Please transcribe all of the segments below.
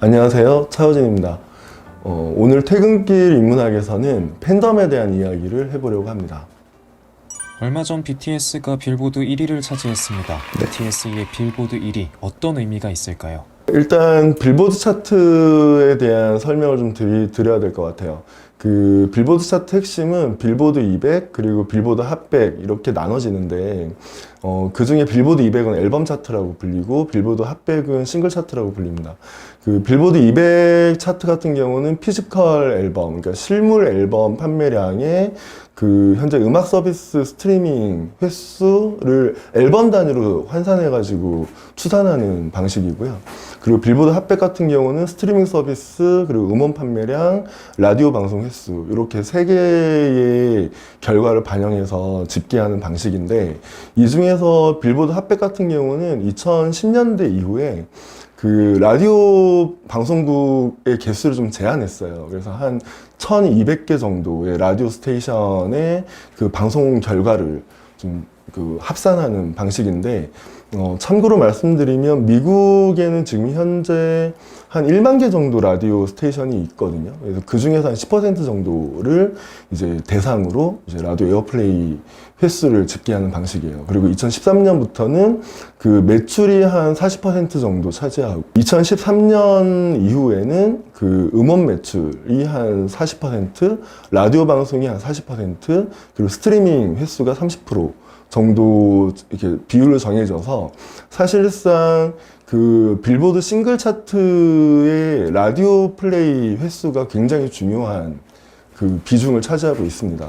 안녕하세요, 차우진입니다. 오늘 퇴근길 인문학에서는 팬덤에 대한 이야기를 해보려고 합니다. 얼마 전 BTS가 빌보드 1위를 차지했습니다. BTS의 빌보드 1위, 어떤 의미가 있을까요? 일단 빌보드 차트에 대한 설명을 좀 드려야 될 것 같아요. 그 빌보드 차트 핵심은 빌보드 200 그리고 빌보드 핫100 이렇게 나눠지는데 그 중에 빌보드 200은 앨범 차트라고 불리고 빌보드 핫100은 싱글 차트라고 불립니다. 그 빌보드 200 차트 같은 경우는 피지컬 앨범, 그러니까 실물 앨범 판매량의 그 현재 음악 서비스 스트리밍 횟수를 앨범 단위로 환산해가지고 추산하는 방식이고요. 그리고 빌보드 핫100 같은 경우는 스트리밍 서비스, 그리고 음원 판매량, 라디오 방송 횟수 이렇게 세 개의 결과를 반영해서 집계하는 방식인데, 이 중에서 빌보드 핫100 같은 경우는 2010년대 이후에 그 라디오 방송국의 개수를 좀 제한했어요. 그래서 한 1200개 정도의 라디오 스테이션의 그 방송 결과를 좀 그 합산하는 방식인데, 참고로 말씀드리면 미국에는 지금 현재 한 1만 개 정도 라디오 스테이션이 있거든요. 그래서 그 중에서 한 10% 정도를 이제 대상으로 이제 라디오 에어플레이 횟수를 집계하는 방식이에요. 그리고 2013년부터는 그 매출이 한 40% 정도 차지하고, 2013년 이후에는 그 음원 매출이 한 40%, 라디오 방송이 한 40%, 그리고 스트리밍 횟수가 30% 정도 이렇게 비율로 정해져서, 사실상 그 빌보드 싱글 차트의 라디오 플레이 횟수가 굉장히 중요한 그 비중을 차지하고 있습니다.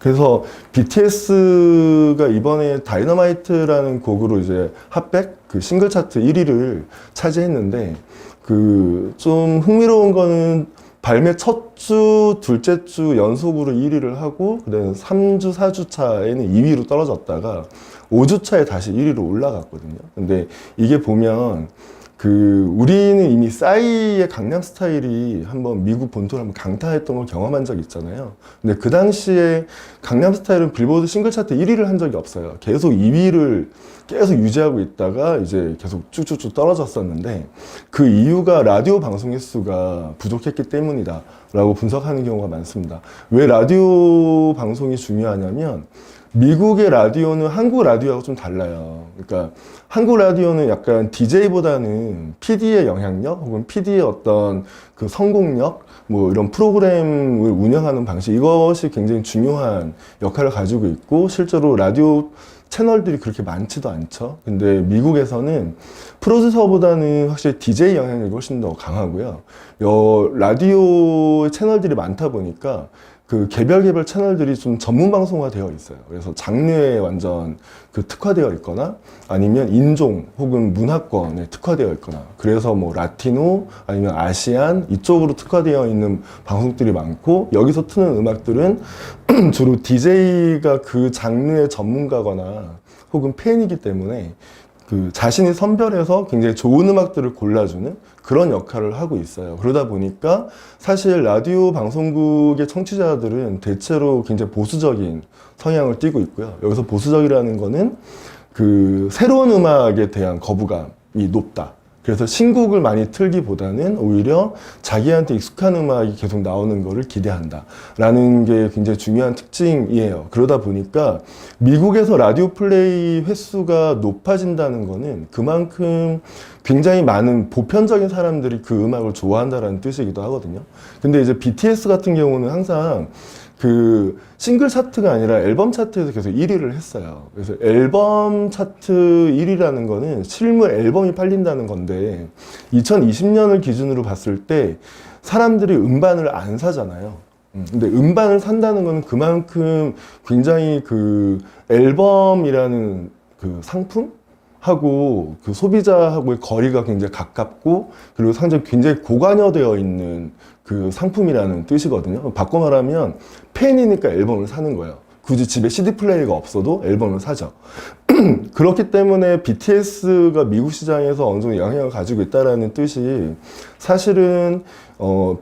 그래서 BTS가 이번에 다이너마이트라는 곡으로 이제 핫백 그 싱글 차트 1위를 차지했는데, 그 좀 흥미로운 거는 발매 첫 주, 둘째 주 연속으로 1위를 하고, 그다음에 3주, 4주 차에는 2위로 떨어졌다가 5주 차에 다시 1위로 올라갔거든요. 근데 이게 보면 그 우리는 이미 싸이의 강남 스타일이 한번 미국 본토를 한번 강타했던 걸 경험한 적이 있잖아요. 근데 그 당시에 강남 스타일은 빌보드 싱글 차트 1위를 한 적이 없어요. 계속 2위를 계속 유지하고 있다가 이제 계속 쭉쭉쭉 떨어졌었는데, 그 이유가 라디오 방송 횟수가 부족했기 때문이다 라고 분석하는 경우가 많습니다. 왜 라디오 방송이 중요하냐면, 미국의 라디오는 한국 라디오하고 좀 달라요. 그러니까 한국 라디오는 약간 DJ보다는 PD의 영향력 혹은 PD의 어떤 그 성공력, 뭐 이런 프로그램을 운영하는 방식, 이것이 굉장히 중요한 역할을 가지고 있고, 실제로 라디오 채널들이 그렇게 많지도 않죠. 근데 미국에서는 프로듀서보다는 확실히 DJ 영향력이 훨씬 더 강하고요. 라디오 채널들이 많다 보니까 그 개별 채널들이 좀 전문 방송화 되어 있어요. 그래서 장르에 완전 그 특화되어 있거나, 아니면 인종 혹은 문화권에 특화되어 있거나, 그래서 뭐 라티노 아니면 아시안 이쪽으로 특화되어 있는 방송들이 많고, 여기서 트는 음악들은 주로 DJ가 그 장르의 전문가거나 혹은 팬이기 때문에 그 자신이 선별해서 굉장히 좋은 음악들을 골라주는 그런 역할을 하고 있어요. 그러다 보니까 사실 라디오 방송국의 청취자들은 대체로 굉장히 보수적인 성향을 띠고 있고요. 여기서 보수적이라는 거는 그 새로운 음악에 대한 거부감이 높다. 그래서 신곡을 많이 틀기보다는 오히려 자기한테 익숙한 음악이 계속 나오는 거를 기대한다 라는 게 굉장히 중요한 특징이에요. 그러다 보니까 미국에서 라디오 플레이 횟수가 높아진다는 거는 그만큼 굉장히 많은 보편적인 사람들이 그 음악을 좋아한다라는 뜻이기도 하거든요. 근데 이제 BTS 같은 경우는 항상 그 싱글 차트가 아니라 앨범 차트에서 계속 1위를 했어요. 그래서 앨범 차트 1위라는 거는 실물 앨범이 팔린다는 건데, 2020년을 기준으로 봤을 때 사람들이 음반을 안 사잖아요. 근데 음반을 산다는 거는 그만큼 굉장히 그 앨범이라는 그 상품? 하고 그 소비자하고의 거리가 굉장히 가깝고, 그리고 상당히 굉장히 고관여되어 있는 그 상품이라는 뜻이거든요. 바꿔 말하면 팬이니까 앨범을 사는 거예요. 굳이 집에 CD 플레이어가 없어도 앨범을 사죠. 그렇기 때문에 BTS가 미국 시장에서 어느 정도 영향을 가지고 있다는 뜻이, 사실은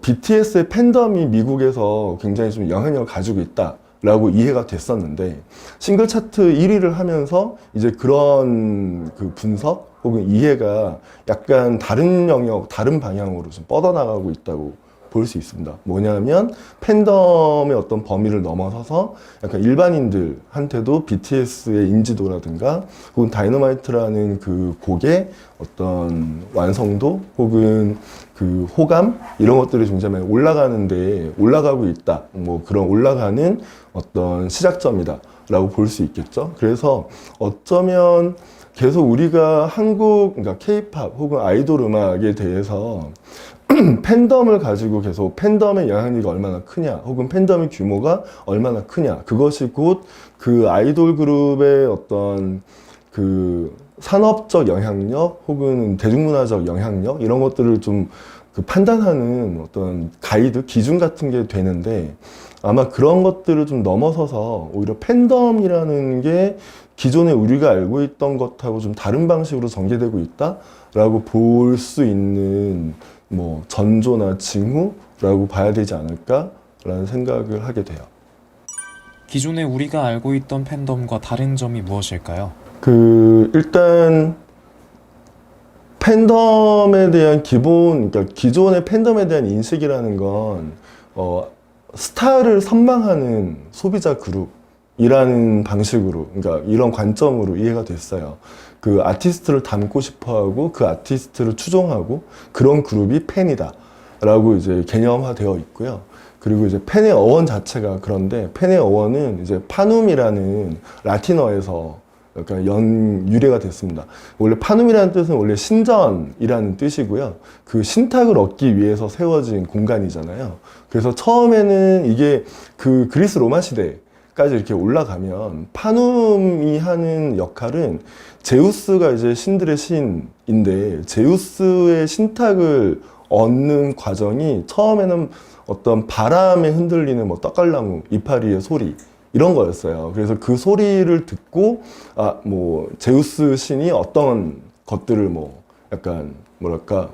BTS의 팬덤이 미국에서 굉장히 좀 영향력을 가지고 있다 라고 이해가 됐었는데, 싱글 차트 1위를 하면서 이제 그런 그 분석 혹은 이해가 약간 다른 영역, 다른 방향으로 좀 뻗어나가고 있다고 볼 수 있습니다. 뭐냐면 팬덤의 어떤 범위를 넘어서서 약간 일반인들한테도 BTS의 인지도라든가 혹은 다이너마이트라는 그 곡의 어떤 완성도 혹은 그 호감 이런 것들이 굉장히 많이 올라가고 있다. 뭐 그런 올라가는 어떤 시작점이다 라고 볼 수 있겠죠. 그래서 어쩌면 계속 우리가 한국, 그러니까 K-팝 혹은 아이돌 음악에 대해서 팬덤을 가지고 계속 팬덤의 영향력이 얼마나 크냐 혹은 팬덤의 규모가 얼마나 크냐, 그것이 곧 그 아이돌 그룹의 어떤 그 산업적 영향력 혹은 대중문화적 영향력 이런 것들을 좀 그 판단하는 어떤 가이드, 기준 같은 게 되는데, 아마 그런 것들을 좀 넘어서서 오히려 팬덤이라는 게 기존에 우리가 알고 있던 것하고 좀 다른 방식으로 전개되고 있다라고 볼 수 있는 뭐 전조나 징후라고 봐야 되지 않을까라는 생각을 하게 돼요. 기존에 우리가 알고 있던 팬덤과 다른 점이 무엇일까요? 일단 팬덤에 대한 그러니까 기존의 팬덤에 대한 인식이라는 건 스타를 선망하는 소비자 그룹이라는 방식으로, 그러니까 이런 관점으로 이해가 됐어요. 그 아티스트를 닮고 싶어하고 그 아티스트를 추종하고 그런 그룹이 팬이다 라고 이제 개념화되어 있고요. 그리고 이제 팬의 어원 자체가 그런데, 팬의 어원은 이제 파눔이라는 라틴어에서 약간 유래가 됐습니다. 원래 파눔이라는 뜻은 원래 신전이라는 뜻이고요. 그 신탁을 얻기 위해서 세워진 공간이잖아요. 그래서 처음에는 이게 그 그리스 로마 시대까지 이렇게 올라가면 파눔이 하는 역할은, 제우스가 이제 신들의 신인데 제우스의 신탁을 얻는 과정이 처음에는 어떤 바람에 흔들리는 뭐 떡갈나무 이파리의 소리 이런 거였어요. 그래서 그 소리를 듣고 뭐 제우스 신이 어떤 것들을 뭐 약간 뭐랄까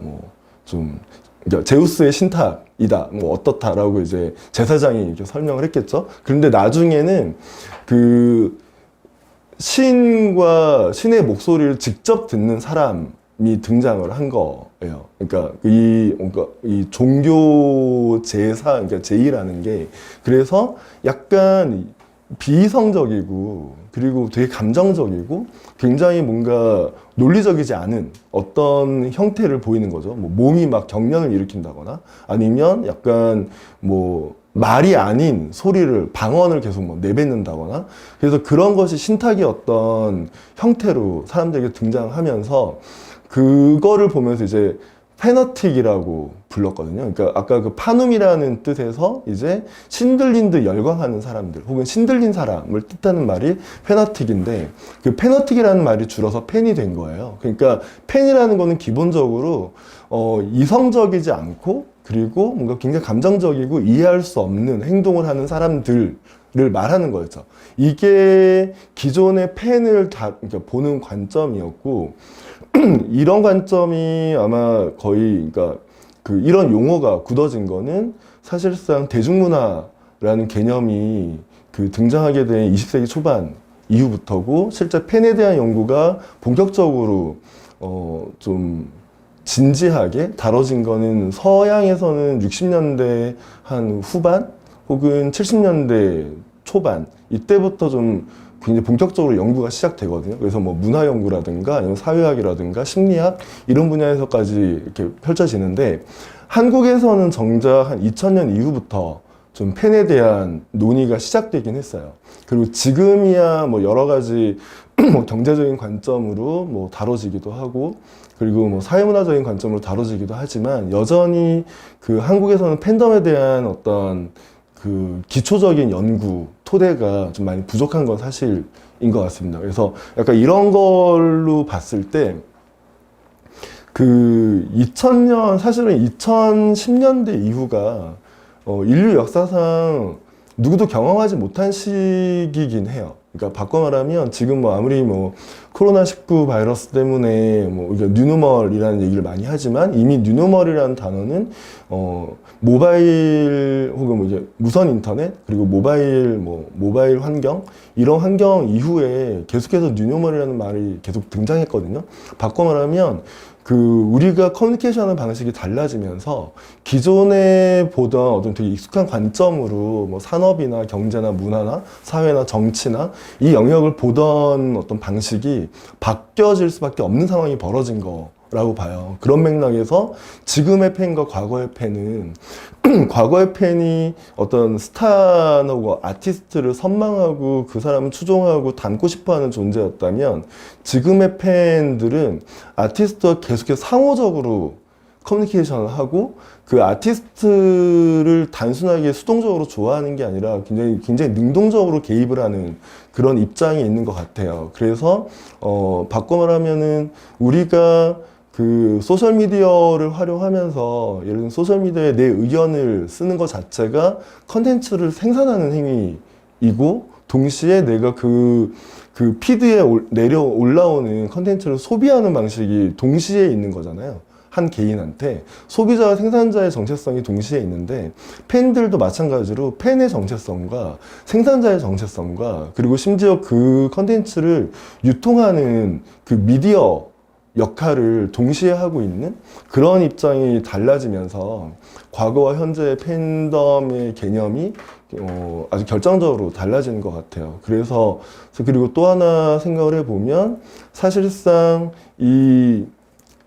그러니까 제우스의 신탁이다, 뭐 어떻다라고 이제 제사장이 이렇게 설명을 했겠죠. 그런데 나중에는 그 신과 신의 목소리를 직접 듣는 사람이 등장을 한 거예요. 그러니까 이 종교 제사, 그러니까 제의라는 게, 그래서 약간 비이성적이고 그리고 되게 감정적이고 굉장히 뭔가 논리적이지 않은 어떤 형태를 보이는 거죠. 뭐 몸이 막 경련을 일으킨다거나 아니면 약간 뭐 말이 아닌 소리를, 방언을 계속 뭐 내뱉는다거나, 그래서 그런 것이 신탁의 어떤 형태로 사람들에게 등장하면서 그거를 보면서 이제 페너틱이라고 불렀거든요. 그러니까 아까 그 파눔이라는 뜻에서 이제 신들린 듯 열광하는 사람들 혹은 신들린 사람을 뜻하는 말이 페너틱인데, 그 페너틱이라는 말이 줄어서 팬이 된 거예요. 그러니까 팬이라는 거는 기본적으로 이성적이지 않고 그리고 뭔가 굉장히 감정적이고 이해할 수 없는 행동을 하는 사람들을 말하는 거였죠. 이게 기존의 팬을 그러니까 보는 관점이었고, 이런 관점이 아마 거의, 그러니까 이런 용어가 굳어진 거는 사실상 대중문화라는 개념이 등장하게 된 20세기 초반 이후부터고, 실제 팬에 대한 연구가 본격적으로 좀 진지하게 다뤄진 거는 서양에서는 60년대 한 후반 혹은 70년대 초반, 이때부터 좀 굉장히 본격적으로 연구가 시작되거든요. 그래서 뭐 문화 연구라든가 아니면 사회학이라든가 심리학 이런 분야에서까지 이렇게 펼쳐지는데, 한국에서는 정작 한 2000년 이후부터 좀 팬에 대한 논의가 시작되긴 했어요. 그리고 지금이야 뭐 여러 가지 뭐 경제적인 관점으로 뭐 다뤄지기도 하고, 그리고 뭐 사회문화적인 관점으로 다뤄지기도 하지만, 여전히 한국에서는 팬덤에 대한 어떤 기초적인 연구 토대가 좀 많이 부족한 건 사실인 것 같습니다. 그래서 약간 이런 걸로 봤을 때 2000년, 사실은 2010년대 이후가 인류 역사상 누구도 경험하지 못한 시기이긴 해요. 그러니까 바꿔 말하면 지금 뭐 아무리 뭐 코로나19 바이러스 때문에 뭐 우리가 뉴노멀이라는 얘기를 많이 하지만 이미 뉴노멀이라는 단어는 모바일 혹은 뭐 이제 무선 인터넷 그리고 모바일 환경 이런 환경 이후에 계속해서 뉴노멀이라는 말이 계속 등장했거든요. 바꿔 말하면 우리가 커뮤니케이션하는 방식이 달라지면서 기존에 보던 어떤 되게 익숙한 관점으로 뭐 산업이나 경제나 문화나 사회나 정치나 이 영역을 보던 어떤 방식이 바뀌어질 수밖에 없는 상황이 벌어진 거라고 봐요. 그런 맥락에서 지금의 팬과 과거의 팬은 과거의 팬이 어떤 스타나 아티스트를 선망하고 그 사람을 추종하고 닮고 싶어하는 존재였다면 지금의 팬들은 아티스트와 계속해서 상호적으로 커뮤니케이션을 하고 그 아티스트를 단순하게 수동적으로 좋아하는 게 아니라 굉장히 능동적으로 개입을 하는 그런 입장이 있는 것 같아요. 그래서 바꿔 말하면은 우리가 소셜미디어를 활용하면서 예를 들면 소셜미디어에 내 의견을 쓰는 것 자체가 컨텐츠를 생산하는 행위이고 동시에 내가 그 피드에 내려 올라오는 컨텐츠를 소비하는 방식이 동시에 있는 거잖아요. 한 개인한테 소비자와 생산자의 정체성이 동시에 있는데 팬들도 마찬가지로 팬의 정체성과 생산자의 정체성과 그리고 심지어 그 컨텐츠를 유통하는 그 미디어 역할을 동시에 하고 있는 그런 입장이 달라지면서 과거와 현재의 팬덤의 개념이 아주 결정적으로 달라지는 것 같아요. 그리고 또 하나 생각을 해보면 사실상 이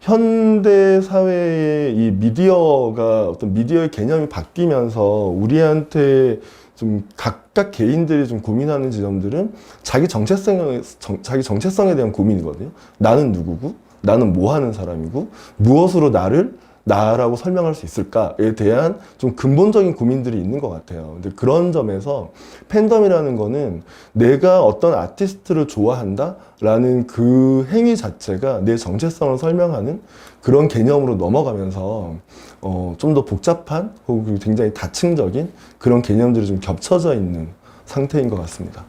현대 사회의 이 미디어가 어떤 미디어의 개념이 바뀌면서 우리한테 좀 각각 개인들이 좀 고민하는 지점들은 자기 정체성에 대한 고민이거든요. 나는 누구고, 나는 뭐 하는 사람이고, 무엇으로 나라고 설명할 수 있을까에 대한 좀 근본적인 고민들이 있는 것 같아요. 근데 그런 점에서 팬덤이라는 거는 내가 어떤 아티스트를 좋아한다라는 그 행위 자체가 내 정체성을 설명하는 그런 개념으로 넘어가면서 좀 더 복잡한 혹은 굉장히 다층적인 그런 개념들이 좀 겹쳐져 있는 상태인 것 같습니다.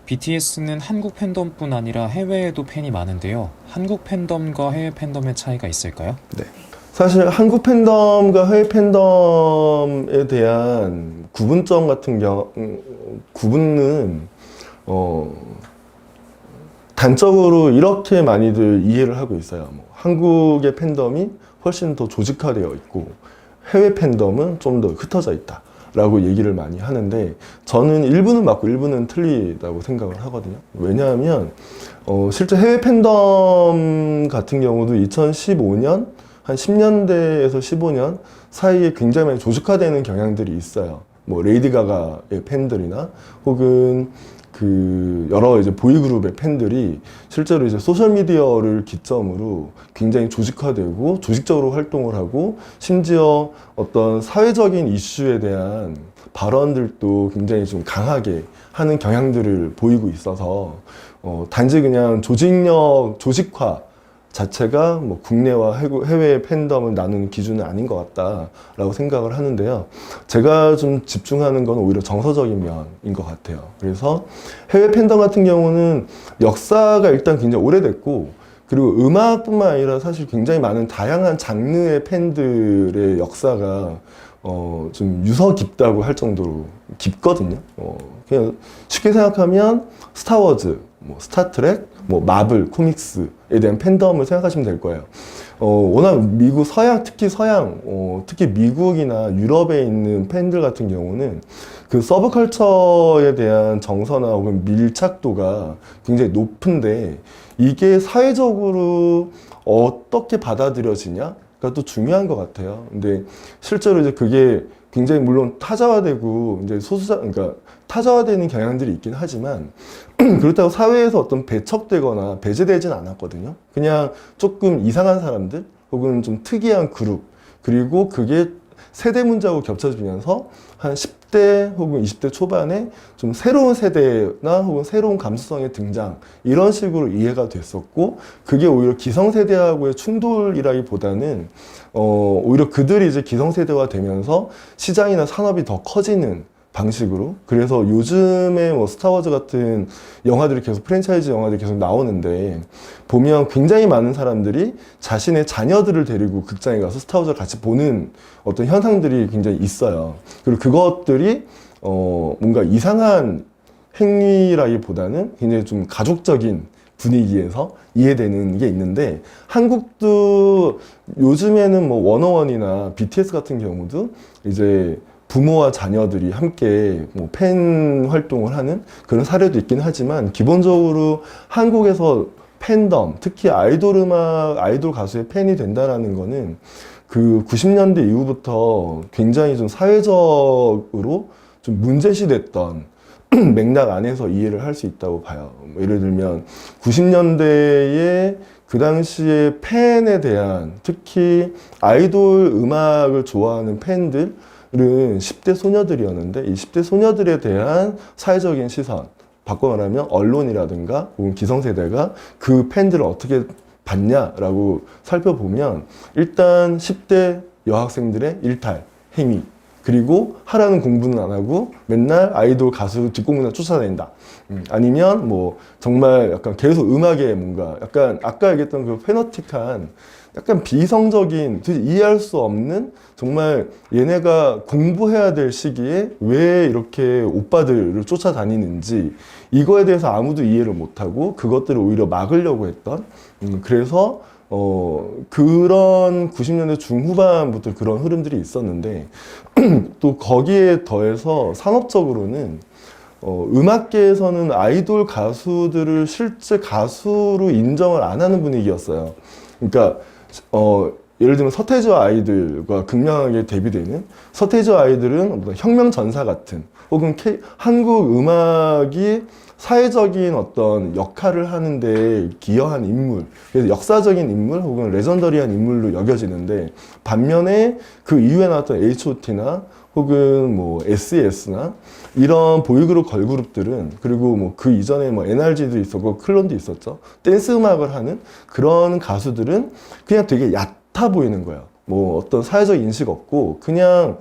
BTS는 한국 팬덤뿐 아니라 해외에도 팬이 많은데요. 한국 팬덤과 해외 팬덤의 차이가 있을까요? 네. 사실 한국 팬덤과 해외 팬덤에 대한 구분점 같은 구분은 단적으로 이렇게 많이들 이해를 하고 있어요. 한국의 팬덤이 훨씬 더 조직화되어 있고 해외 팬덤은 좀 더 흩어져 있다. 라고 얘기를 많이 하는데 저는 일부는 맞고 일부는 틀리다고 생각을 하거든요. 왜냐하면 실제 해외 팬덤 같은 경우도 2015년 한 10년대에서 15년 사이에 굉장히 많이 조직화되는 경향들이 있어요. 뭐 레이디 가가의 팬들이나 혹은 여러 이제 보이그룹의 팬들이 실제로 이제 소셜미디어를 기점으로 굉장히 조직화되고 조직적으로 활동을 하고 심지어 어떤 사회적인 이슈에 대한 발언들도 굉장히 좀 강하게 하는 경향들을 보이고 있어서 단지 그냥 조직화 자체가 뭐 국내와 해외 팬덤을 나누는 기준은 아닌 것 같다라고 생각을 하는데요. 제가 좀 집중하는 건 오히려 정서적인 면인 것 같아요. 그래서 해외 팬덤 같은 경우는 역사가 일단 굉장히 오래됐고 그리고 음악뿐만 아니라 사실 굉장히 많은 다양한 장르의 팬들의 역사가 좀 유서 깊다고 할 정도로 깊거든요. 그냥 쉽게 생각하면 스타워즈, 뭐 스타트랙, 뭐 마블, 코믹스에 대한 팬덤을 생각하시면 될 거예요. 워낙 미국, 특히 미국이나 유럽에 있는 팬들 같은 경우는 그 서브컬처에 대한 정서나 혹은 밀착도가 굉장히 높은데 이게 사회적으로 어떻게 받아들여지냐가 또 중요한 것 같아요. 근데 실제로 이제 그게 굉장히 물론 타자화되고 이제 그러니까 타자화되는 경향들이 있긴 하지만 그렇다고 사회에서 어떤 배척되거나 배제되진 않았거든요. 그냥 조금 이상한 사람들 혹은 좀 특이한 그룹 그리고 그게 세대 문제하고 겹쳐지면서 한 10대 혹은 20대 초반에 좀 새로운 세대나 혹은 새로운 감수성의 등장 이런 식으로 이해가 됐었고 그게 오히려 기성세대하고의 충돌이라기보다는 오히려 그들이 이제 기성세대화 되면서 시장이나 산업이 더 커지는 방식으로. 그래서 요즘에 뭐 스타워즈 같은 영화들이 계속 프랜차이즈 영화들이 계속 나오는데 보면 굉장히 많은 사람들이 자신의 자녀들을 데리고 극장에 가서 스타워즈를 같이 보는 어떤 현상들이 굉장히 있어요. 그리고 그것들이 뭔가 이상한 행위라기보다는 굉장히 좀 가족적인 분위기에서 이해되는 게 있는데, 한국도 요즘에는 뭐 워너원이나 BTS 같은 경우도 이제 부모와 자녀들이 함께 뭐 팬 활동을 하는 그런 사례도 있긴 하지만, 기본적으로 한국에서 팬덤, 특히 아이돌 음악, 아이돌 가수의 팬이 된다라는 거는 그 90년대 이후부터 굉장히 좀 사회적으로 좀 문제시됐던 맥락 안에서 이해를 할 수 있다고 봐요. 뭐 예를 들면 90년대에 그 당시에 팬에 대한, 특히 아이돌 음악을 좋아하는 팬들은 10대 소녀들이었는데, 이 10대 소녀들에 대한 사회적인 시선, 바꿔 말하면 언론이라든가 혹은 기성세대가 그 팬들을 어떻게 봤냐라고 살펴보면, 일단 10대 여학생들의 일탈, 행위, 그리고 하라는 공부는 안 하고 맨날 아이돌 가수 뒷공문을 쫓아다닌다. 아니면 뭐 정말 약간 계속 음악에 뭔가 약간 아까 얘기했던 그 페너틱한 약간 비이성적인, 이해할 수 없는, 정말 얘네가 공부해야 될 시기에 왜 이렇게 오빠들을 쫓아다니는지 이거에 대해서 아무도 이해를 못하고 그것들을 오히려 막으려고 했던, 그래서 그런 90년대 중후반부터 그런 흐름들이 있었는데 또 거기에 더해서 산업적으로는 음악계에서는 아이돌 가수들을 실제 가수로 인정을 안 하는 분위기였어요. 그러니까 예를 들면 서태지와 아이들과 극명하게 대비되는, 서태지와 아이들은 어떤 혁명 전사 같은, 혹은 한국 음악이 사회적인 어떤 역할을 하는데 기여한 인물, 그래서 역사적인 인물 혹은 레전더리한 인물로 여겨지는데, 반면에 그 이후에 나왔던 H.O.T나 혹은 뭐 SES나 이런 보이그룹 걸그룹들은, 그리고 뭐 그 이전에 뭐 NRG도 있었고 클론도 있었죠. 댄스 음악을 하는 그런 가수들은 그냥 되게 얕아 보이는 거예요. 뭐 어떤 사회적 인식 없고 그냥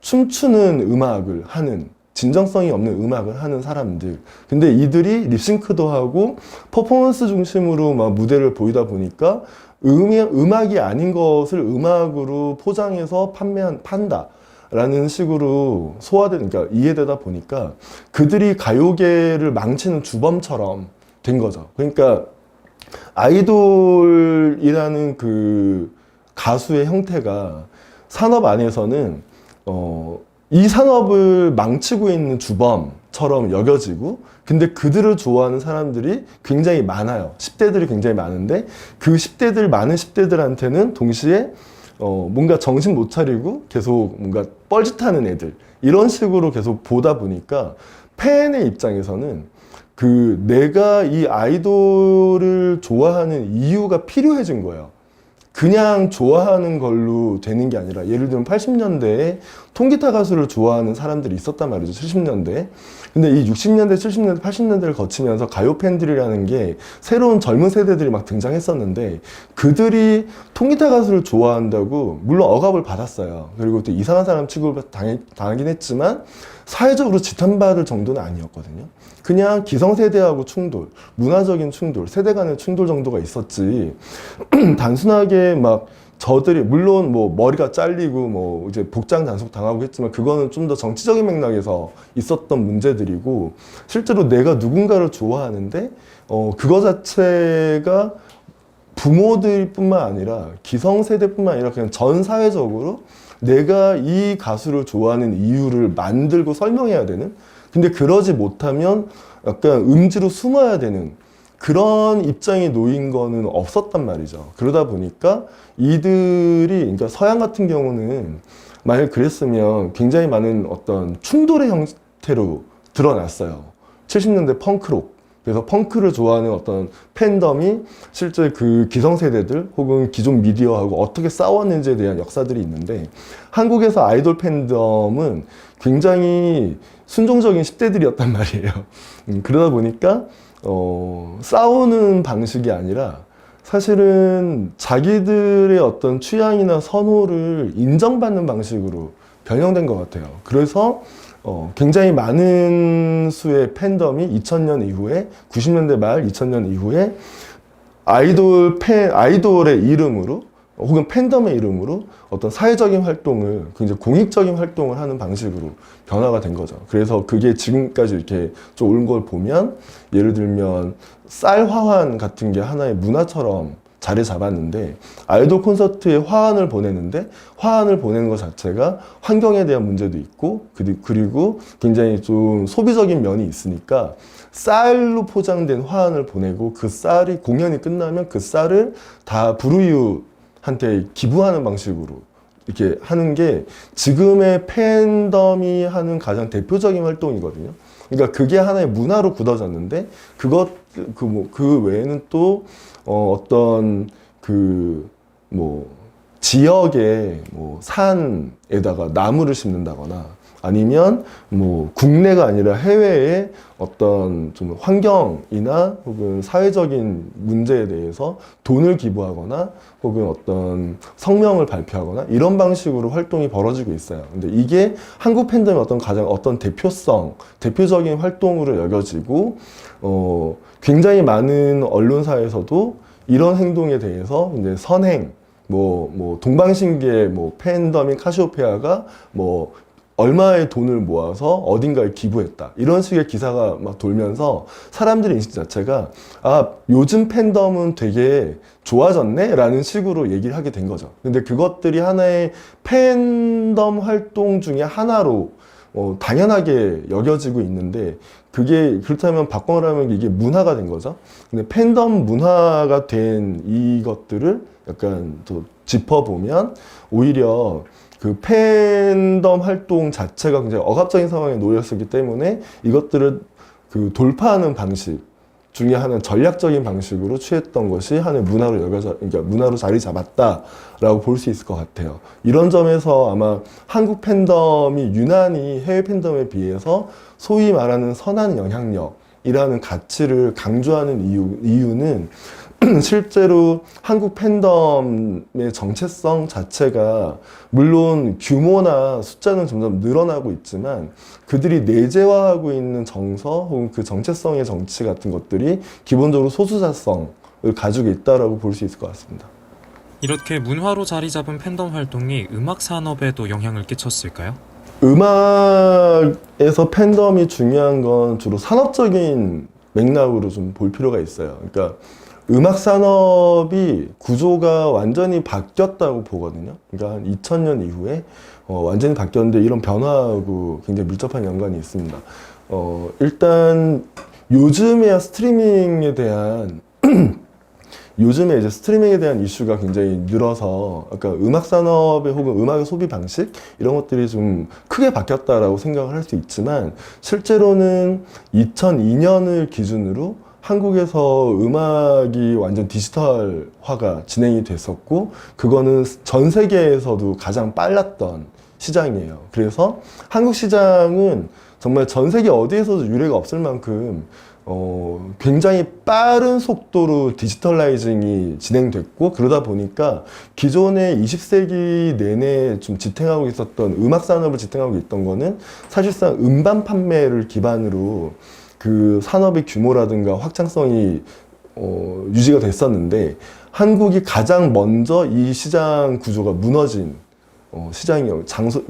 춤추는 음악을 하는, 진정성이 없는 음악을 하는 사람들. 근데 이들이 립싱크도 하고 퍼포먼스 중심으로 막 무대를 보이다 보니까 음악이 아닌 것을 음악으로 포장해서 판다 라는 식으로 그러니까 이해되다 보니까 그들이 가요계를 망치는 주범처럼 된 거죠. 그러니까 아이돌이라는 그 가수의 형태가 산업 안에서는 이 산업을 망치고 있는 주범처럼 여겨지고, 근데 그들을 좋아하는 사람들이 굉장히 많아요. 10대들이 굉장히 많은데, 그 10대들, 많은 10대들한테는 동시에 뭔가 정신 못 차리고 계속 뭔가 뻘짓하는 애들, 이런 식으로 계속 보다 보니까 팬의 입장에서는 그 내가 이 아이돌을 좋아하는 이유가 필요해진 거예요. 그냥 좋아하는 걸로 되는 게 아니라, 예를 들면 80년대에 통기타 가수를 좋아하는 사람들이 있었단 말이죠. 70년대에. 근데 이 60년대, 70년대, 80년대를 거치면서 가요 팬들이라는 게 새로운 젊은 세대들이 막 등장했었는데, 그들이 통기타 가수를 좋아한다고 물론 억압을 받았어요. 그리고 또 이상한 사람 취급을 당하긴 했지만 사회적으로 지탄받을 정도는 아니었거든요. 그냥 기성세대하고 충돌, 문화적인 충돌, 세대 간의 충돌 정도가 있었지, 단순하게 막 저들이, 물론 뭐 머리가 잘리고 뭐 이제 복장 단속 당하고 했지만 그거는 좀 더 정치적인 맥락에서 있었던 문제들이고, 실제로 내가 누군가를 좋아하는데 그거 자체가 부모들뿐만 아니라 기성세대뿐만 아니라 그냥 전 사회적으로 내가 이 가수를 좋아하는 이유를 만들고 설명해야 되는, 근데 그러지 못하면 약간 음지로 숨어야 되는 그런 입장에 놓인 거는 없었단 말이죠. 그러다 보니까 이들이, 그러니까 서양 같은 경우는 만약 그랬으면 굉장히 많은 어떤 충돌의 형태로 드러났어요. 70년대 펑크록. 그래서 펑크를 좋아하는 어떤 팬덤이 실제 그 기성세대들 혹은 기존 미디어하고 어떻게 싸웠는지에 대한 역사들이 있는데, 한국에서 아이돌 팬덤은 굉장히 순종적인 10대들이었단 말이에요. 그러다 보니까 싸우는 방식이 아니라 사실은 자기들의 어떤 취향이나 선호를 인정받는 방식으로 변형된 것 같아요. 그래서 굉장히 많은 수의 팬덤이 2000년 이후에 90년대 말 2000년 이후에 아이돌의 이름으로 혹은 팬덤의 이름으로 어떤 사회적인 활동을 굉장히 공익적인 활동을 하는 방식으로 변화가 된 거죠. 그래서 그게 지금까지 이렇게 좀 온 걸 보면 예를 들면 쌀 화환 같은 게 하나의 문화처럼 자리 잡았는데 아이돌 콘서트에 화환을 보내는데 화환을 보내는 것 자체가 환경에 대한 문제도 있고 그리고 굉장히 좀 소비적인 면이 있으니까 쌀로 포장된 화환을 보내고 그 쌀이 공연이 끝나면 그 쌀을 다 불우이웃한테 기부하는 방식으로 이렇게 하는 게 지금의 팬덤이 하는 가장 대표적인 활동이거든요. 그러니까 그게 하나의 문화로 굳어졌는데 그 외에는 또 어떤 지역의 산에다가 나무를 심는다거나 아니면 국내가 아니라 해외에 어떤 좀 환경이나 혹은 사회적인 문제에 대해서 돈을 기부하거나 혹은 어떤 성명을 발표하거나 이런 방식으로 활동이 벌어지고 있어요. 근데 이게 한국 팬덤의 어떤 대표적인 활동으로 여겨지고 굉장히 많은 언론사에서도 이런 행동에 대해서 이제 선행, 동방신기의 팬덤인 카시오페아가 얼마의 돈을 모아서 어딘가에 기부했다. 이런 식의 기사가 막 돌면서 사람들의 인식 자체가 요즘 팬덤은 되게 좋아졌네? 라는 식으로 얘기를 하게 된 거죠. 근데 그것들이 하나의 팬덤 활동 중에 하나로 당연하게 여겨지고 있는데 그게 그렇다면 바꿔라면 이게 문화가 된 거죠. 근데 팬덤 문화가 된 이것들을 약간 또 짚어보면 오히려 그 팬덤 활동 자체가 굉장히 억압적인 상황에 놓였었기 때문에 이것들을 돌파하는 방식 중에 하나는 전략적인 방식으로 취했던 것이 하나의 그러니까 문화로 자리 잡았다라고 볼 수 있을 것 같아요. 이런 점에서 아마 한국 팬덤이 유난히 해외 팬덤에 비해서 소위 말하는 선한 영향력이라는 가치를 강조하는 이유는 실제로 한국 팬덤의 정체성 자체가 물론 규모나 숫자는 점점 늘어나고 있지만 그들이 내재화하고 있는 정서 혹은 그 정체성의 정치 같은 것들이 기본적으로 소수자성을 가지고 있다고 볼 수 있을 것 같습니다. 이렇게 문화로 자리 잡은 팬덤 활동이 음악 산업에도 영향을 끼쳤을까요? 음악에서 팬덤이 중요한 건 주로 산업적인 맥락으로 좀 볼 필요가 있어요. 그러니까 음악 산업이 구조가 완전히 바뀌었다고 보거든요. 그러니까 한 2000년 이후에 완전히 바뀌었는데 이런 변화하고 굉장히 밀접한 연관이 있습니다. 일단 요즘에 스트리밍에 대한 이슈가 굉장히 늘어서 아까 음악 산업의 혹은 음악의 소비 방식 이런 것들이 좀 크게 바뀌었다라고 생각을 할 수 있지만 실제로는 2002년을 기준으로 한국에서 음악이 완전 디지털화가 진행이 됐었고 그거는 전 세계에서도 가장 빨랐던 시장이에요. 그래서 한국 시장은 정말 전 세계 어디에서도 유례가 없을 만큼 굉장히 빠른 속도로 디지털라이징이 진행됐고 그러다 보니까 기존의 20세기 내내 좀 지탱하고 있었던 음악 산업을 지탱하고 있던 거는 사실상 음반 판매를 기반으로 그 산업의 규모라든가 확장성이 유지가 됐었는데 한국이 가장 먼저 이 시장 구조가 무너진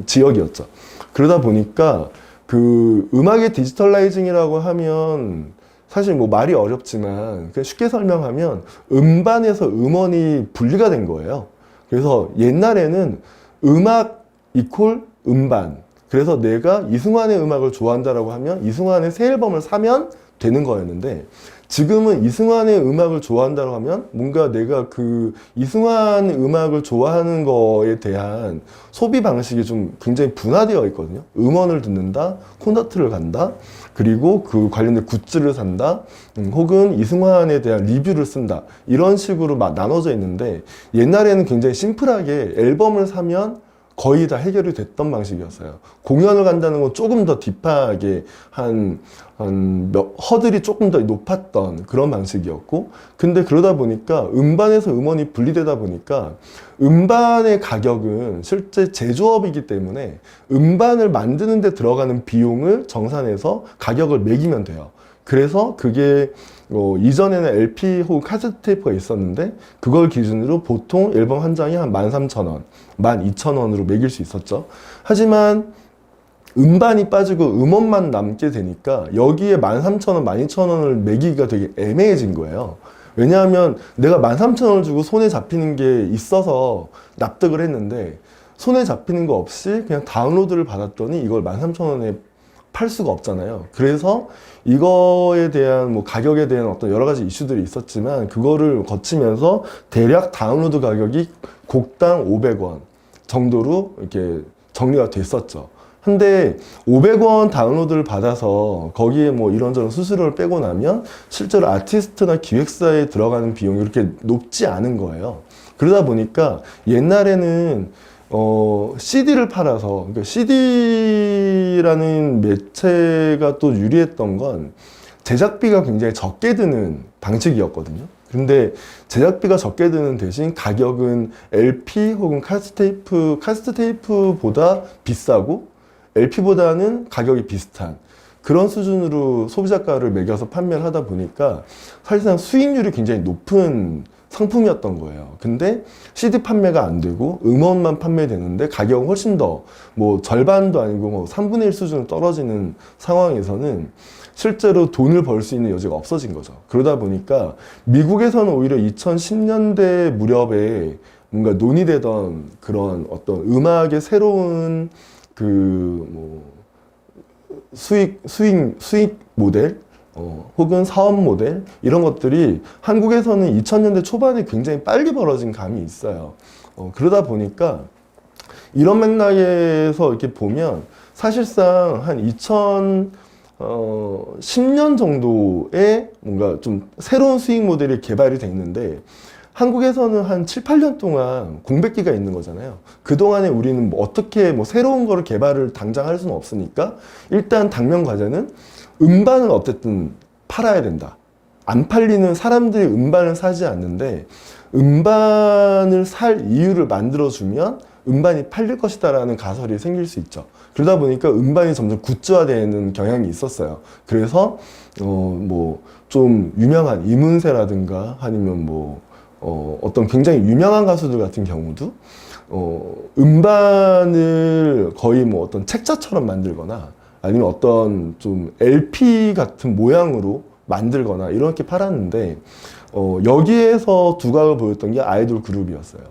지역이었죠. 그러다 보니까 그 음악의 디지털라이징이라고 하면 사실 말이 어렵지만 그냥 쉽게 설명하면 음반에서 음원이 분리가 된 거예요. 그래서 옛날에는 음악 이퀄 음반. 그래서 내가 이승환의 음악을 좋아한다라고 하면 이승환의 새 앨범을 사면 되는 거였는데 지금은 이승환의 음악을 좋아한다고 하면 뭔가 내가 그 이승환 음악을 좋아하는 거에 대한 소비 방식이 좀 굉장히 분화되어 있거든요. 음원을 듣는다, 콘서트를 간다, 그리고 그 관련된 굿즈를 산다, 혹은 이승환에 대한 리뷰를 쓴다. 이런 식으로 막 나눠져 있는데 옛날에는 굉장히 심플하게 앨범을 사면 거의 다 해결이 됐던 방식이었어요. 공연을 간다는 건 조금 더 딥하게 허들이 조금 더 높았던 그런 방식이었고, 근데 그러다 보니까 음반에서 음원이 분리되다 보니까 음반의 가격은 실제 제조업이기 때문에 음반을 만드는 데 들어가는 비용을 정산해서 가격을 매기면 돼요. 그래서 그게 이전에는 LP 혹은 카세트 테이프가 있었는데 그걸 기준으로 보통 앨범 한 장이 한 13,000원, 12,000원으로 매길 수 있었죠. 하지만 음반이 빠지고 음원만 남게 되니까 여기에 13,000원, 12,000원을 매기기가 되게 애매해진 거예요. 왜냐하면 내가 13,000원을 주고 손에 잡히는 게 있어서 납득을 했는데 손에 잡히는 거 없이 그냥 다운로드를 받았더니 이걸 13,000원에 팔 수가 없잖아요. 그래서 이거에 대한 뭐 가격에 대한 어떤 여러 가지 이슈들이 있었지만 그거를 거치면서 대략 다운로드 가격이 곡당 500원 정도로 이렇게 정리가 됐었죠. 근데 500원 다운로드를 받아서 거기에 뭐 이런저런 수수료를 빼고 나면 실제로 아티스트나 기획사에 들어가는 비용이 그렇게 높지 않은 거예요. 그러다 보니까 옛날에는 CD를 팔아서, 그러니까 CD라는 매체가 또 유리했던 건 제작비가 굉장히 적게 드는 방식이었거든요. 근데 제작비가 적게 드는 대신 가격은 LP 혹은 카세트 테이프보다 비싸고 LP보다는 가격이 비슷한 그런 수준으로 소비자가를 매겨서 판매를 하다 보니까 사실상 수익률이 굉장히 높은 상품이었던 거예요. 근데 CD 판매가 안 되고 음원만 판매되는데 가격은 훨씬 더 뭐 절반도 아니고 뭐 3분의 1 수준으로 떨어지는 상황에서는 실제로 돈을 벌 수 있는 여지가 없어진 거죠. 그러다 보니까 미국에서는 오히려 2010년대 무렵에 뭔가 논의되던 그런 어떤 음악의 새로운 수익 모델, 혹은 사업 모델, 이런 것들이 한국에서는 2000년대 초반에 굉장히 빨리 벌어진 감이 있어요. 그러다 보니까 이런 맥락에서 이렇게 보면 사실상 한 2010년 정도에 뭔가 좀 새로운 수익 모델이 개발이 돼 있는데 한국에서는 한 7, 8년 동안 공백기가 있는 거잖아요. 그동안에 우리는 뭐 어떻게 뭐 새로운 거를 개발을 당장 할 수는 없으니까 일단 당면 과제는 음반은 어쨌든 팔아야 된다. 안 팔리는 사람들이 음반을 사지 않는데 음반을 살 이유를 만들어주면 음반이 팔릴 것이다 라는 가설이 생길 수 있죠. 그러다 보니까 음반이 점점 굿즈화되는 경향이 있었어요. 그래서 뭐 좀 유명한 이문세라든가 아니면 뭐 어떤 굉장히 유명한 가수들 같은 경우도 음반을 거의 뭐 어떤 책자처럼 만들거나 아니면 어떤 좀 LP 같은 모양으로 만들거나 이렇게 팔았는데 여기에서 두각을 보였던 게 아이돌 그룹이었어요.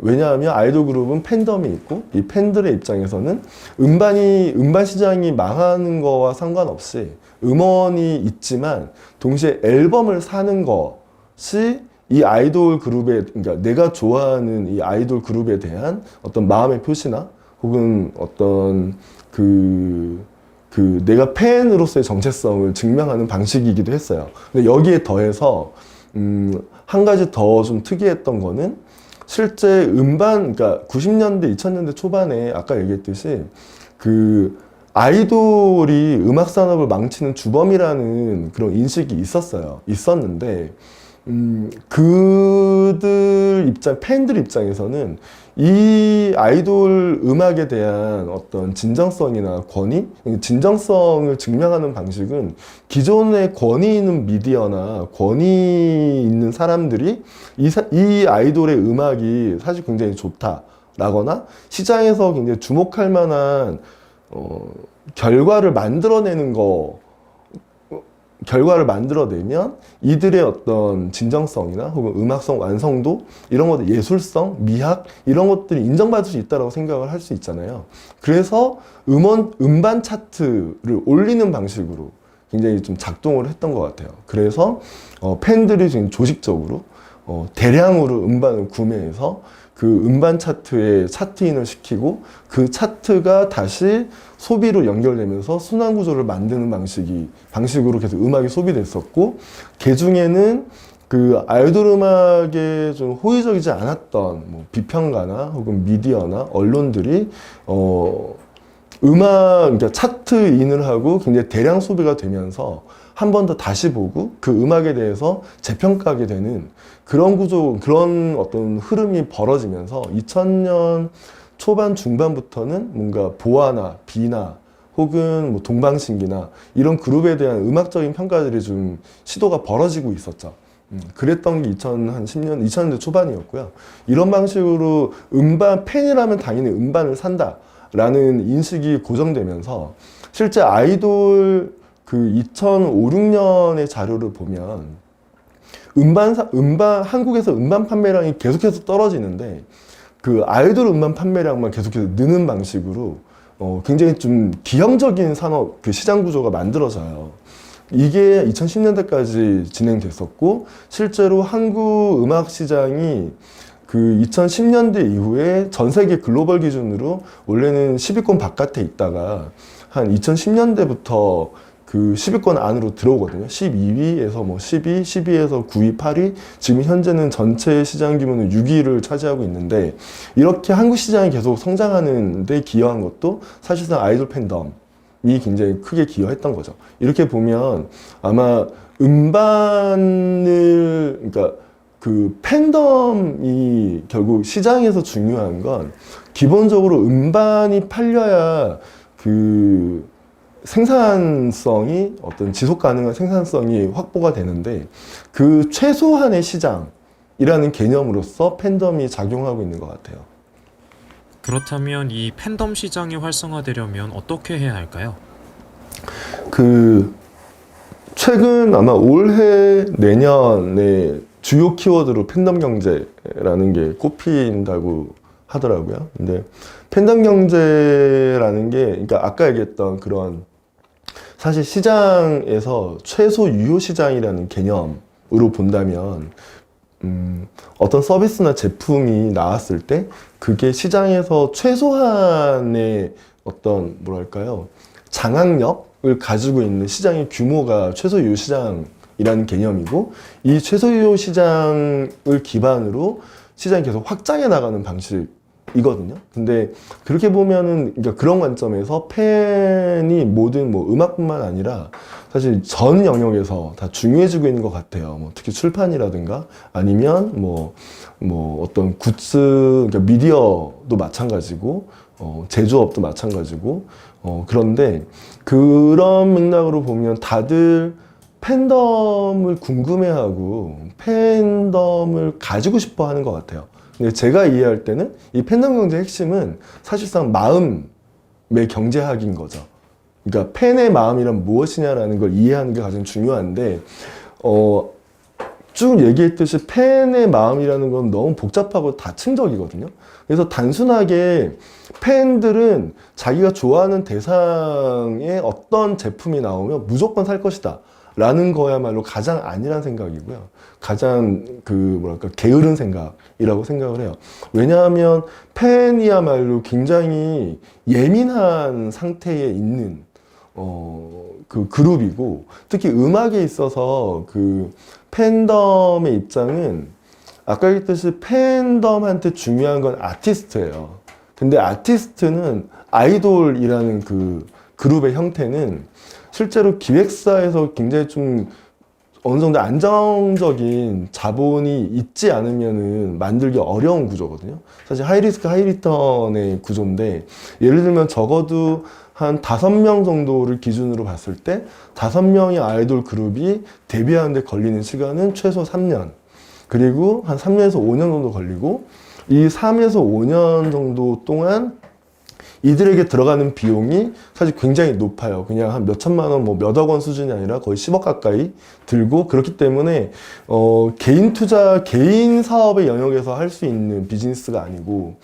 왜냐하면 아이돌 그룹은 팬덤이 있고 이 팬들의 입장에서는 음반 시장이 망하는 거와 상관없이 음원이 있지만 동시에 앨범을 사는 것이 이 아이돌 그룹에, 그러니까 내가 좋아하는 이 아이돌 그룹에 대한 어떤 마음의 표시나 혹은 어떤 내가 팬으로서의 정체성을 증명하는 방식이기도 했어요. 근데 여기에 더해서 한 가지 더 좀 특이했던 거는 실제 음반, 그러니까 90년대, 2000년대 초반에 아까 얘기했듯이 아이돌이 음악 산업을 망치는 주범이라는 그런 인식이 있었는데 팬들 입장에서는 이 아이돌 음악에 대한 어떤 진정성이나 진정성을 증명하는 방식은 기존의 권위 있는 미디어나 권위 있는 사람들이 이 아이돌의 음악이 사실 굉장히 좋다라거나 시장에서 굉장히 주목할 만한 결과를 만들어내면 이들의 어떤 진정성이나 혹은 음악성 완성도 이런 것들, 예술성, 미학 이런 것들이 인정받을 수 있다고 생각을 할 수 있잖아요. 그래서 음반 차트를 올리는 방식으로 굉장히 좀 작동을 했던 것 같아요. 그래서 팬들이 지금 조직적으로 대량으로 음반을 구매해서 그 음반 차트에 차트인을 시키고 그 차트가 다시 소비로 연결되면서 순환 구조를 만드는 방식으로 계속 음악이 소비됐었고, 그 중에는 그 아이돌 음악에 좀 호의적이지 않았던 뭐 비평가나 혹은 미디어나 언론들이 그러니까 차트인을 하고 굉장히 대량 소비가 되면서 한 번 더 다시 보고 그 음악에 대해서 재평가하게 되는 그런 구조, 그런 어떤 흐름이 벌어지면서 2000년 초반 중반부터는 뭔가 보아나 비나 혹은 뭐 동방신기나 이런 그룹에 대한 음악적인 평가들이 좀 시도가 벌어지고 있었죠. 그랬던 게 2000년대 초반이었고요. 이런 방식으로 팬이라면 당연히 음반을 산다라는 인식이 고정되면서 실제 아이돌 그 2005, 6년의 자료를 보면 한국에서 음반 판매량이 계속해서 떨어지는데 그 아이돌 음반 판매량만 계속해서 느는 방식으로 굉장히 좀 기형적인 산업 그 시장 구조가 만들어져요. 이게 2010년대까지 진행됐었고 실제로 한국 음악 시장이 그 2010년대 이후에 전 세계 글로벌 기준으로 원래는 10위권 바깥에 있다가 한 2010년대부터 그 10위권 안으로 들어오거든요. 12위에서 뭐 12, 12에서 9위, 8위, 지금 현재는 전체 시장 규모는 6위를 차지하고 있는데 이렇게 한국 시장이 계속 성장하는 데 기여한 것도 사실상 아이돌 팬덤이 굉장히 크게 기여했던 거죠. 이렇게 보면 아마 그러니까 그 팬덤이 결국 시장에서 중요한 건 기본적으로 음반이 팔려야 그 생산성이 어떤 지속 가능한 생산성이 확보가 되는데 그 최소한의 시장이라는 개념으로서 팬덤이 작용하고 있는 것 같아요. 그렇다면 이 팬덤 시장이 활성화되려면 어떻게 해야 할까요? 그 최근 아마 올해 내년에 주요 키워드로 팬덤 경제라는 게 꼽힌다고 하더라고요. 근데 팬덤 경제라는 게 그러니까 아까 얘기했던 그런 사실 시장에서 최소 유효 시장이라는 개념으로 본다면 어떤 서비스나 제품이 나왔을 때 그게 시장에서 최소한의 어떤 뭐랄까요 장악력을 가지고 있는 시장의 규모가 최소 유효 시장이라는 개념이고 이 최소 유효 시장을 기반으로 시장이 계속 확장해 나가는 방식이거든요. 근데 그렇게 보면은 그러니까 그런 관점에서 팬이 모든 뭐 음악뿐만 아니라 사실 전 영역에서 다 중요해지고 있는 것 같아요. 뭐 특히 출판이라든가 아니면 뭐 어떤 굿즈, 그러니까 미디어도 마찬가지고 제조업도 마찬가지고 그런데 그런 맥락으로 보면 다들 팬덤을 궁금해하고 팬덤을 가지고 싶어 하는 것 같아요. 근데 제가 이해할 때는 이 팬덤 경제의 핵심은 사실상 마음의 경제학인 거죠. 그러니까 팬의 마음이란 무엇이냐라는 걸 이해하는 게 가장 중요한데 쭉 얘기했듯이 팬의 마음이라는 건 너무 복잡하고 다층적이거든요. 그래서 단순하게 팬들은 자기가 좋아하는 대상의 어떤 제품이 나오면 무조건 살 것이다 라는 거야말로 가장 아니란 생각이고요. 가장 게으른 생각이라고 생각을 해요. 왜냐하면 팬이야말로 굉장히 예민한 상태에 있는 그 그룹이고 특히 음악에 있어서 그 팬덤의 입장은 아까 얘기했듯이 팬덤한테 중요한 건 아티스트예요. 근데 아티스트는 아이돌이라는 그 그룹의 형태는 실제로 기획사에서 굉장히 좀 어느 정도 안정적인 자본이 있지 않으면은 만들기 어려운 구조거든요. 사실 하이리스크 하이리턴의 구조인데 예를 들면 적어도 한 5명 정도를 기준으로 봤을 때 5명의 아이돌 그룹이 데뷔하는 데 걸리는 시간은 최소 3년 그리고 한 3년에서 5년 정도 걸리고 이 3에서 5년 정도 동안 이들에게 들어가는 비용이 사실 굉장히 높아요. 그냥 한 몇천만 원, 뭐 몇억 원 수준이 아니라 거의 10억 가까이 들고 그렇기 때문에 개인 투자, 개인 사업의 영역에서 할 수 있는 비즈니스가 아니고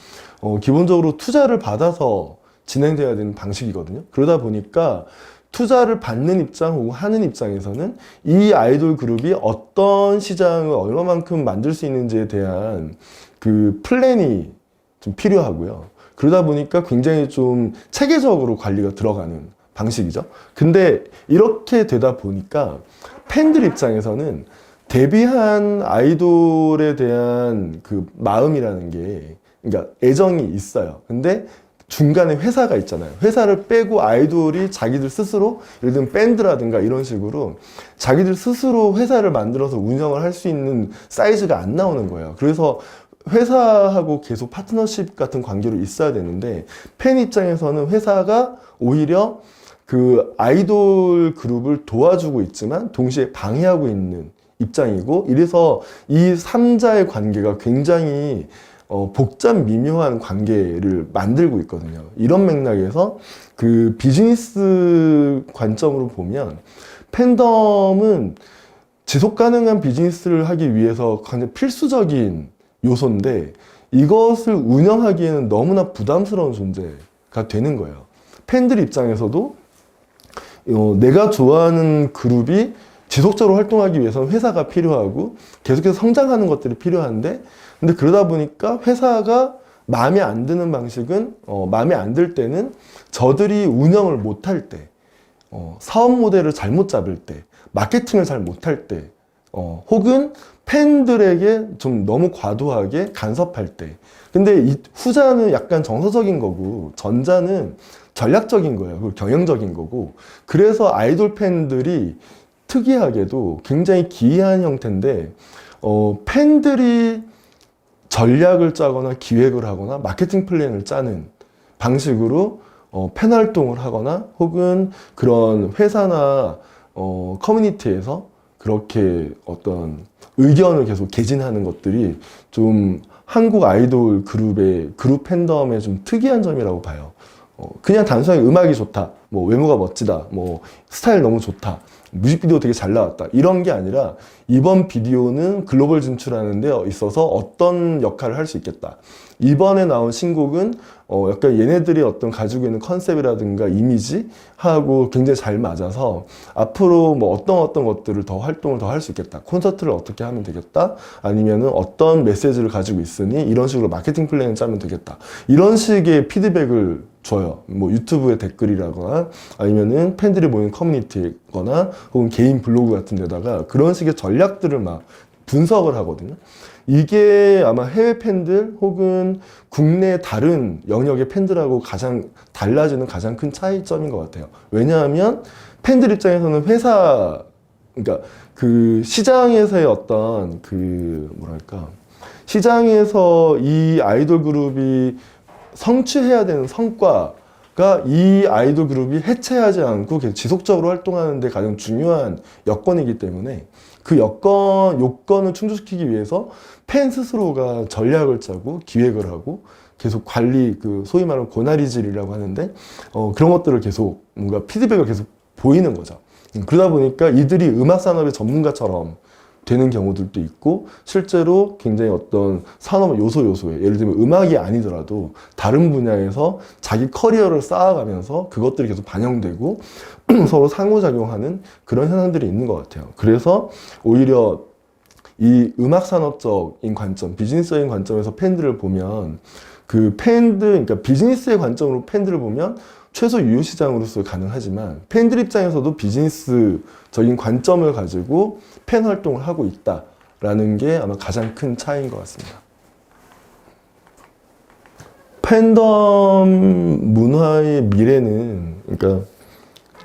기본적으로 투자를 받아서 진행돼야 되는 방식이거든요. 그러다 보니까 투자를 받는 입장 혹은 하는 입장에서는 이 아이돌 그룹이 어떤 시장을 얼마만큼 만들 수 있는지에 대한 그 플랜이 좀 필요하고요. 그러다 보니까 굉장히 좀 체계적으로 관리가 들어가는 방식이죠. 근데 이렇게 되다 보니까 팬들 입장에서는 데뷔한 아이돌에 대한 그 마음이라는 게, 그러니까 애정이 있어요. 근데 중간에 회사가 있잖아요. 회사를 빼고 아이돌이 자기들 스스로, 예를 들면 밴드라든가 이런 식으로 자기들 스스로 회사를 만들어서 운영을 할 수 있는 사이즈가 안 나오는 거예요. 그래서 회사하고 계속 파트너십 같은 관계로 있어야 되는데, 팬 입장에서는 회사가 오히려 그 아이돌 그룹을 도와주고 있지만 동시에 방해하고 있는 입장이고, 이래서 이 3자의 관계가 굉장히 복잡 미묘한 관계를 만들고 있거든요. 이런 맥락에서 그 비즈니스 관점으로 보면 팬덤은 지속 가능한 비즈니스를 하기 위해서 굉장히 필수적인 요소인데, 이것을 운영하기에는 너무나 부담스러운 존재가 되는 거예요. 팬들 입장에서도 내가 좋아하는 그룹이 지속적으로 활동하기 위해서는 회사가 필요하고 계속해서 성장하는 것들이 필요한데, 근데 그러다 보니까 회사가 마음에 안 드는 방식은, 마음에 안 들 때는 저들이 운영을 못할 때, 사업 모델을 잘못 잡을 때, 마케팅을 잘 못할 때, 혹은 팬들에게 좀 너무 과도하게 간섭할 때. 근데 이 후자는 약간 정서적인 거고 전자는 전략적인 거예요. 그리고 경영적인 거고. 그래서 아이돌 팬들이 특이하게도 굉장히 기이한 형태인데, 팬들이 전략을 짜거나 기획을 하거나 마케팅 플랜을 짜는 방식으로 팬 활동을 하거나, 혹은 그런 회사나 커뮤니티에서 그렇게 어떤 의견을 계속 개진하는 것들이 좀 한국 아이돌 그룹의 그룹 팬덤의 좀 특이한 점이라고 봐요. 그냥 단순하게 음악이 좋다, 뭐 외모가 멋지다, 뭐 스타일 너무 좋다, 뮤직비디오 되게 잘 나왔다, 이런 게 아니라 이번 비디오는 글로벌 진출하는 데 있어서 어떤 역할을 할 수 있겠다. 이번에 나온 신곡은 약간 얘네들이 어떤 가지고 있는 컨셉이라든가 이미지하고 굉장히 잘 맞아서 앞으로 뭐 어떤 것들을 더 활동을 더 할 수 있겠다. 콘서트를 어떻게 하면 되겠다. 아니면은 어떤 메시지를 가지고 있으니 이런 식으로 마케팅 플랜을 짜면 되겠다. 이런 식의 피드백을 줘요. 뭐 유튜브에 댓글이라거나 아니면은 팬들이 모이는 커뮤니티거나 혹은 개인 블로그 같은 데다가 그런 식의 전략들을 막 분석을 하거든요. 이게 아마 해외 팬들 혹은 국내 다른 영역의 팬들하고 가장 달라지는 가장 큰 차이점인 것 같아요. 왜냐하면 팬들 입장에서는 회사, 그러니까 그 시장에서의 어떤 그 뭐랄까, 시장에서 이 아이돌 그룹이 성취해야 되는 성과가 이 아이돌 그룹이 해체하지 않고 계속 지속적으로 활동하는 데 가장 중요한 여건이기 때문에, 그 요건을 충족시키기 위해서 팬 스스로가 전략을 짜고 기획을 하고 계속 관리, 그 소위 말하는 고나리질이라고 하는데, 그런 것들을 계속 뭔가 피드백을 계속 보이는 거죠. 그러다 보니까 이들이 음악 산업의 전문가처럼 되는 경우들도 있고, 실제로 굉장히 어떤 산업 요소에, 예를 들면 음악이 아니더라도 다른 분야에서 자기 커리어를 쌓아가면서 그것들이 계속 반영되고 서로 상호작용하는 그런 현상들이 있는 것 같아요. 그래서 오히려 이 음악 산업적인 관점, 비즈니스적인 관점에서 팬들을 보면, 그 팬들, 그러니까 비즈니스의 관점으로 팬들을 보면 최소 유효 시장으로서 가능하지만, 팬들 입장에서도 비즈니스적인 관점을 가지고 팬 활동을 하고 있다라는 게 아마 가장 큰 차이인 것 같습니다. 팬덤 문화의 미래는, 그러니까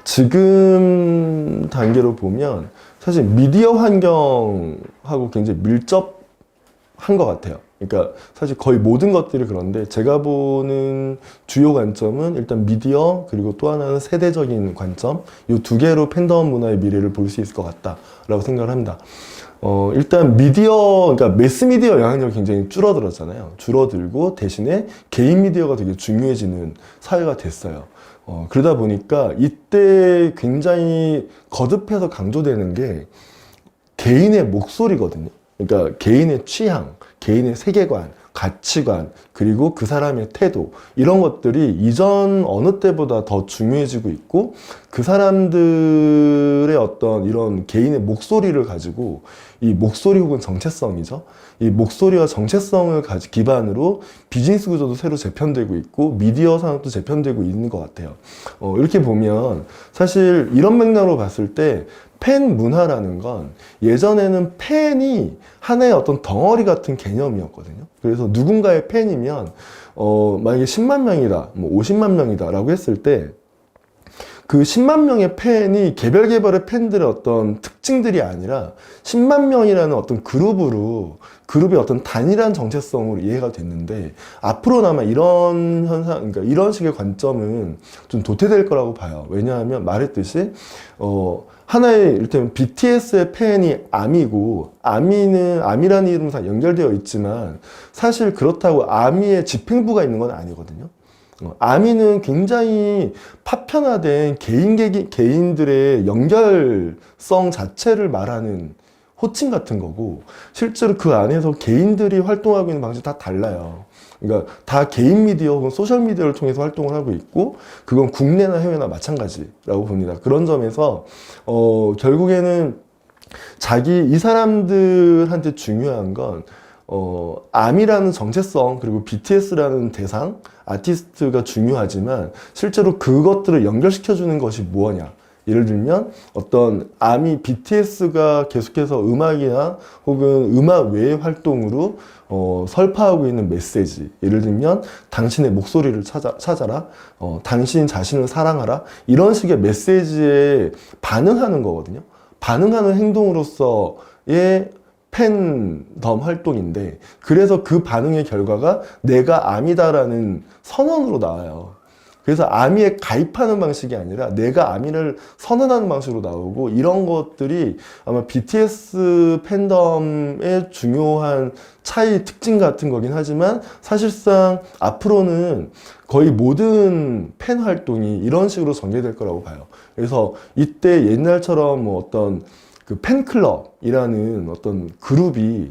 지금 단계로 보면 사실 미디어 환경하고 굉장히 밀접한 것 같아요. 그러니까 사실 거의 모든 것들이 그런데, 제가 보는 주요 관점은 일단 미디어, 그리고 또 하나는 세대적인 관점, 이 두 개로 팬덤 문화의 미래를 볼 수 있을 것 같다라고 생각을 합니다. 일단 미디어, 그러니까 매스미디어 영향력이 굉장히 줄어들었잖아요. 줄어들고 대신에 개인 미디어가 되게 중요해지는 사회가 됐어요. 그러다 보니까 이때 굉장히 거듭해서 강조되는 게 개인의 목소리거든요. 그러니까 개인의 취향, 개인의 세계관, 가치관, 그리고 그 사람의 태도, 이런 것들이 이전 어느 때보다 더 중요해지고 있고, 그 사람들의 어떤 이런 개인의 목소리를 가지고, 이 목소리 혹은 정체성이죠. 이 목소리와 정체성을 기반으로 비즈니스 구조도 새로 재편되고 있고, 미디어 산업도 재편되고 있는 것 같아요. 이렇게 보면 사실 이런 맥락으로 봤을 때 팬 문화라는 건 예전에는 팬이 하나의 어떤 덩어리 같은 개념이었거든요. 그래서 누군가의 팬이면 만약에 10만 명이다, 뭐 50만 명이다 라고 했을 때 그 10만 명의 팬이 개별의 팬들의 어떤 특징들이 아니라 10만 명이라는 어떤 그룹의 어떤 단일한 정체성으로 이해가 됐는데, 앞으로는 아마 이런 현상, 그러니까 이런 식의 관점은 좀 도태될 거라고 봐요. 왜냐하면 말했듯이 하나의 이를테면 BTS의 팬이 아미고, 아미라는 이름으로 다 연결되어 있지만 사실 그렇다고 아미의 집행부가 있는 건 아니거든요. 아미는 굉장히 파편화된 개인들의 연결성 자체를 말하는 호칭 같은 거고, 실제로 그 안에서 개인들이 활동하고 있는 방식이 다 달라요. 그러니까 다 개인 미디어 혹은 소셜 미디어를 통해서 활동을 하고 있고, 그건 국내나 해외나 마찬가지라고 봅니다. 그런 점에서 결국에는 이 사람들한테 중요한 건 아미라는 정체성, 그리고 BTS라는 대상, 아티스트가 중요하지만 실제로 그것들을 연결시켜주는 것이 무엇이냐. 예를 들면 어떤 아미 BTS가 계속해서 음악이나 혹은 음악 외의 활동으로 설파하고 있는 메시지, 예를 들면 당신의 목소리를 찾아라, 당신 자신을 사랑하라, 이런 식의 메시지에 반응하는 거거든요. 반응하는 행동으로서의 팬덤 활동인데, 그래서 그 반응의 결과가 내가 아미다라는 선언으로 나와요. 그래서 아미에 가입하는 방식이 아니라 내가 아미를 선언하는 방식으로 나오고, 이런 것들이 아마 BTS 팬덤의 중요한 차이 특징 같은 거긴 하지만, 사실상 앞으로는 거의 모든 팬 활동이 이런 식으로 전개될 거라고 봐요. 그래서 이때 옛날처럼 뭐 어떤 그 팬클럽이라는 어떤 그룹이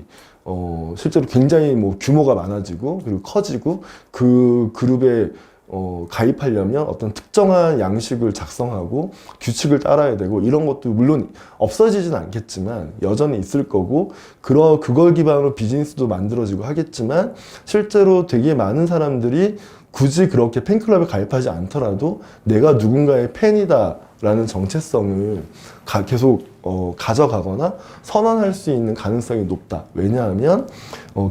실제로 굉장히 뭐 규모가 많아지고 그리고 커지고, 그 그룹에 가입하려면 어떤 특정한 양식을 작성하고 규칙을 따라야 되고, 이런 것도 물론 없어지진 않겠지만 여전히 있을 거고, 그걸 기반으로 비즈니스도 만들어지고 하겠지만, 실제로 되게 많은 사람들이 굳이 그렇게 팬클럽에 가입하지 않더라도 내가 누군가의 팬이다 라는 정체성을 계속 가져가거나 선언할 수 있는 가능성이 높다. 왜냐하면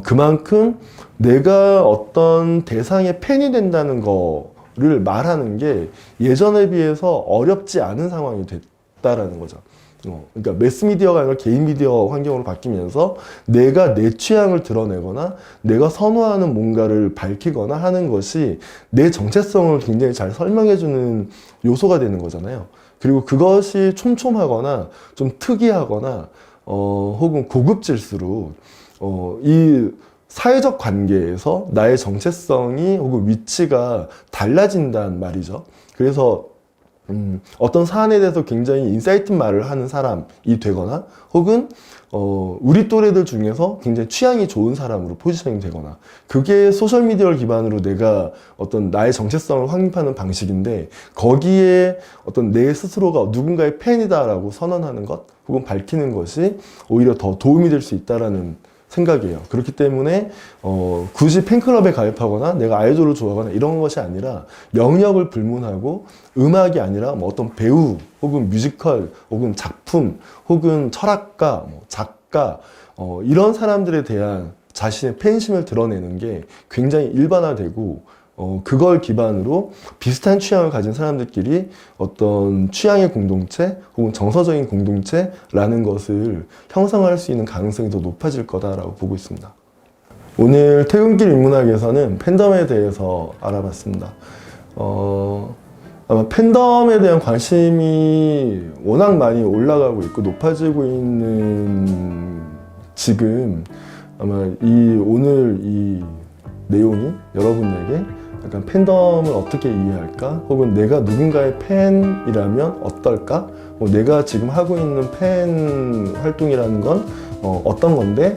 그만큼 내가 어떤 대상의 팬이 된다는 거를 말하는 게 예전에 비해서 어렵지 않은 상황이 됐다라는 거죠. 그러니까 매스미디어가 아니라 개인 미디어 환경으로 바뀌면서 내가 내 취향을 드러내거나 내가 선호하는 뭔가를 밝히거나 하는 것이 내 정체성을 굉장히 잘 설명해주는 요소가 되는 거잖아요. 그리고 그것이 촘촘하거나 좀 특이하거나 혹은 고급질수록 이 사회적 관계에서 나의 정체성이 혹은 위치가 달라진단 말이죠. 그래서 어떤 사안에 대해서 굉장히 인사이트 말을 하는 사람이 되거나, 혹은 우리 또래들 중에서 굉장히 취향이 좋은 사람으로 포지셔닝 되거나, 그게 소셜미디어를 기반으로 내가 어떤 나의 정체성을 확립하는 방식인데, 거기에 어떤 내 스스로가 누군가의 팬이다라고 선언하는 것 혹은 밝히는 것이 오히려 더 도움이 될 수 있다라는 생각이에요. 그렇기 때문에 굳이 팬클럽에 가입하거나 내가 아이돌을 좋아하거나 이런 것이 아니라, 영역을 불문하고 음악이 아니라 뭐 어떤 배우 혹은 뮤지컬 혹은 작품 혹은 철학가, 뭐 작가, 이런 사람들에 대한 자신의 팬심을 드러내는 게 굉장히 일반화되고, 그걸 기반으로 비슷한 취향을 가진 사람들끼리 어떤 취향의 공동체 혹은 정서적인 공동체라는 것을 형성할 수 있는 가능성이 더 높아질 거다라고 보고 있습니다. 오늘 퇴근길 인문학에서는 팬덤에 대해서 알아봤습니다. 아마 팬덤에 대한 관심이 워낙 많이 올라가고 있고 높아지고 있는 지금, 아마 오늘 이 내용이 여러분에게 약간 팬덤을 어떻게 이해할까? 혹은 내가 누군가의 팬이라면 어떨까? 내가 지금 하고 있는 팬 활동이라는 건 어떤 건데,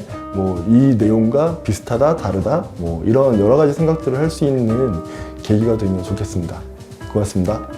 이 내용과 비슷하다, 다르다, 이런 여러 가지 생각들을 할 수 있는 계기가 되면 좋겠습니다. 고맙습니다.